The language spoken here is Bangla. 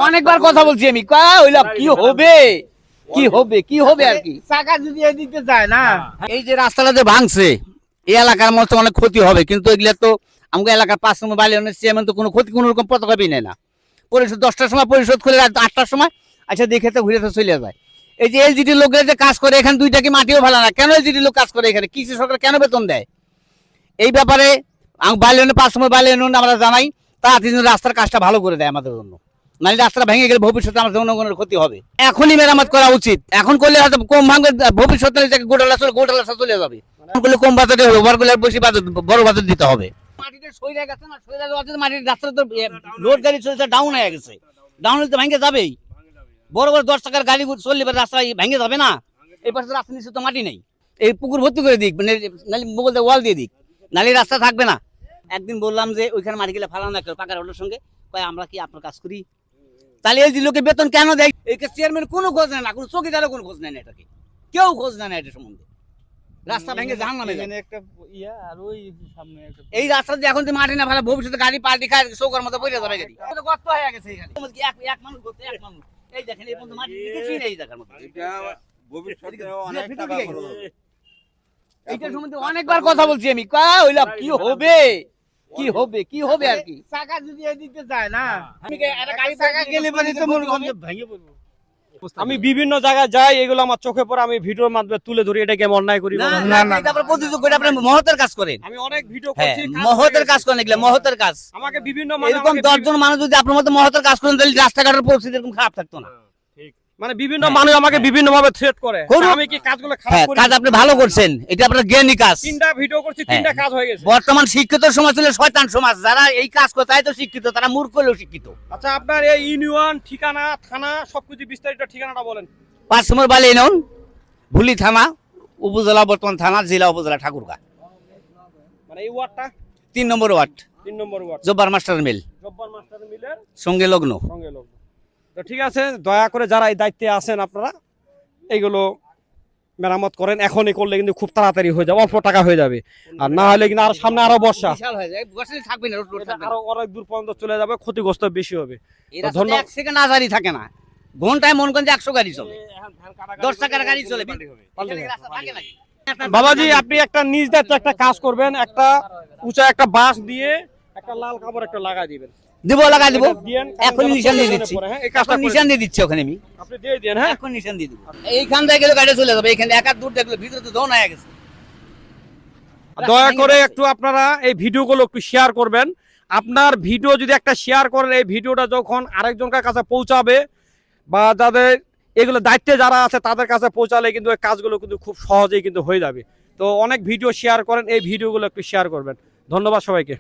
অনেকবার কথা বলছি আমি, কি হবে কি হবে কি হবে আর কি, চাকা যদি এদিকে যায় না। এই যে রাস্তাটা যে ভাঙছে এই এলাকার মধ্যে অনেক ক্ষতি হবে, কিন্তু এগুলা তো আমাকে এলাকার 5 নম্বর বালিয়ানের চেয়ারম্যান তো কোনো ক্ষতি কোনো রকম পদক্ষেপই নেয় না। পরিশোধ 10টার সময় পরিশোধ করে রাত 8টার সময় আচ্ছা দেখে তো ঘুরে তো চলে যায়। এই যে এলজিডি লোকের যে কাজ করে এখানে 2টা কি মাটিও ভালো না, কেন এলজিডি লোক কাজ করে এখানে, কৃষি সরকার কেন বেতন দেয়? এই ব্যাপারে বালিয়ানের 5 নম্বর বালিয়ান আমরা জানাই, তাড়াতাড়ি রাস্তার কাজটা ভালো করে দেয় আমাদের জন্য, নাহলে রাস্তাটা ভেঙে গেলে ভবিষ্যতে আমাদের জনগণের ক্ষতি হবে। এখনই মেরামত করা উচিত, এখন করলে হয়তো কম ভাঙবে, ভবিষ্যতে গোটালা চলে যাবে। করলে কম বাজারে হবে, ওভার করলে বেশি বাজার বড় বাজার দিতে হবে। মাটিতে সইরা গেছে না, সইরা যাওয়াতে মাটির রাস্তা তো রোড গাড়ি চলছে ডাউন হয়ে গেছে, ডাউন হলে তো ভেঙে যাবেই। বড় বড় 10 টাকার গাড়ি চললে রাস্তা ভেঙে যাবে না। এই পাশে রাস্তা নিচে তো মাটি নেই, এই পুকুর ভর্তি করে দিক, নাহলে বলতে ওয়াল দিয়ে দিক, নাহলে রাস্তা থাকবে না। একদিন বললাম যে ওইখানে মাটি গেলে ফালানো না কেউ পাকার রোডের সঙ্গে, আমরা কি আপনার কাজ করি? তাহলে এই যে লোকে বেতন কেন দেয়? এই চেয়ারম্যান কোনো খোঁজ নেয় না, কোনো চৌকিদারও কোনো খোঁজ নেয় না, এটাকে কেউ খোঁজ নেয় না এটা সম্বন্ধে। রাস্তা ভেঙে জাহান্নামে যায়। এই রাস্তা দিয়ে এখন যে মাটি না ফেলা, ভবিষ্যতে গাড়ি পাল্টি খায় চৌকার মতো পড়ে যাবে গাড়ি, গর্ত হয়ে গেছে এখানে। এক মানুষ করতে এক মানুষ, এই দেখেন এই পর্যন্ত মাটি কিছুই নেই দেখার মতো। এইটার সম্বন্ধে অনেকবার কথা বলছি আমি, কি হবে কি হবে কি হবে আর কি, চাকা যদি এদিকে যায় না, আমি বিভিন্ন জায়গায় যাই, এগুলো আমার চোখে পড়ে, আমি ভিডিওর মাধ্যমে তুলে ধরি, এটাকে আমি অন্যায় করি না। প্রতিযোগ করে আপনি মহতের কাজ করেন, আমি অনেক ভিডিও করছি, মহতের কাজ করেন, এগুলো মহতের কাজ। আমাকে বিভিন্ন এরকম 10 জন মানুষ যদি আপনার মতো মহতের কাজ করেন, তাহলে রাস্তাঘাটের পরিস্থিতি এরকম খারাপ থাকতো না। মানে বিভিন্ন মানুষ আমাকে বিভিন্ন ভাবে থ্রেট করে, আমি কি কাজগুলো খারাপ করি? কাজ আপনি ভালো করছেন, এটা আপনার জ্ঞানী কাজ। 3টা ভিডিও করছি, 3টা কাজ হয়ে গেছে। বর্তমান শিক্ষিত সমাজ ছিল শয়তান সমাজ, যারা এই কাজ করে তাই তো শিক্ষিত, তারা মূর্খ হলেও শিক্ষিত। আচ্ছা, আপনার এই ইউনিয়ন ঠিকানা, থানা সবকিছু বিস্তারিত ঠিকানাটা বলেন। 5 নম্বর বালিয়ান, ভুলি থানা, উপজেলা বর্তমান থানা, জেলা উপজেলা ঠাকুরগাঁ। মানে এই ওয়ার্ডটা 3 নম্বর ওয়ার্ড, 3 নম্বর ওয়ার্ড, জব্বার মাস্টার মিল, জব্বার মাস্টার মিলের সঙ্গে লগ্ন। তো ঠিক আছে, দয়া করে যারা এই দায়িত্বে আছেন আপনারা এইগুলো মেরামত করেন, এখনই করলে কিন্তু খুব তাড়াতাড়ি হয়ে যাবে, অল্প টাকা হয়ে যাবে। আর না হলে কিন্তু আর সামনে আরো বর্ষা থাকবে না, আরো অনেক দূর পর্যন্ত চলে যাবে, ক্ষতিগ্রস্ত বেশি হবে। ধন্যবাদ। 1 সেকেন্ড আজারি থাকে না, ঘন্টায় মন করেন 100 গাড়ি চলে, 10 টাকার গাড়ি চলে। বাবাজি, আপনি একটা নিজ দায়িত্ব একটা কাজ করবেন, একটা উঁচা একটা বাঁশ দিয়ে একটা লাল কাপড় একটা লাগাই দিবেন। দিব, লাগা দিব, এখন নিশান দিয়ে দিচ্ছি, এখন নিশান দিয়ে দিচ্ছি ওখানে আমি, আপনি দিয়ে দেন। হ্যাঁ, এখন নিশান দিয়ে দিব। এইখান থেকে গেলে গাড়ি চলে যাবে, এখানে একা দূর দেখলে ভিতরে তো ধোন হয়ে গেছে। দয়া করে একটু আপনারা এই ভিডিওগুলো একটু শেয়ার করবেন। আপনার ভিডিও যদি একটা শেয়ার করেন, এই ভিডিওটা যখন আরেকজনের কাছে পৌঁছাবে বা যাদের এগুলো দায়িত্বে যারা আছে তাদের কাছে পৌঁছালে কিন্তু এই কাজগুলো কিন্তু খুব সহজেই কিন্তু হয়ে যাবে। তো অনেক ভিডিও শেয়ার করেন, এই ভিডিওগুলো একটু শেয়ার করবেন। ধন্যবাদ সবাইকে।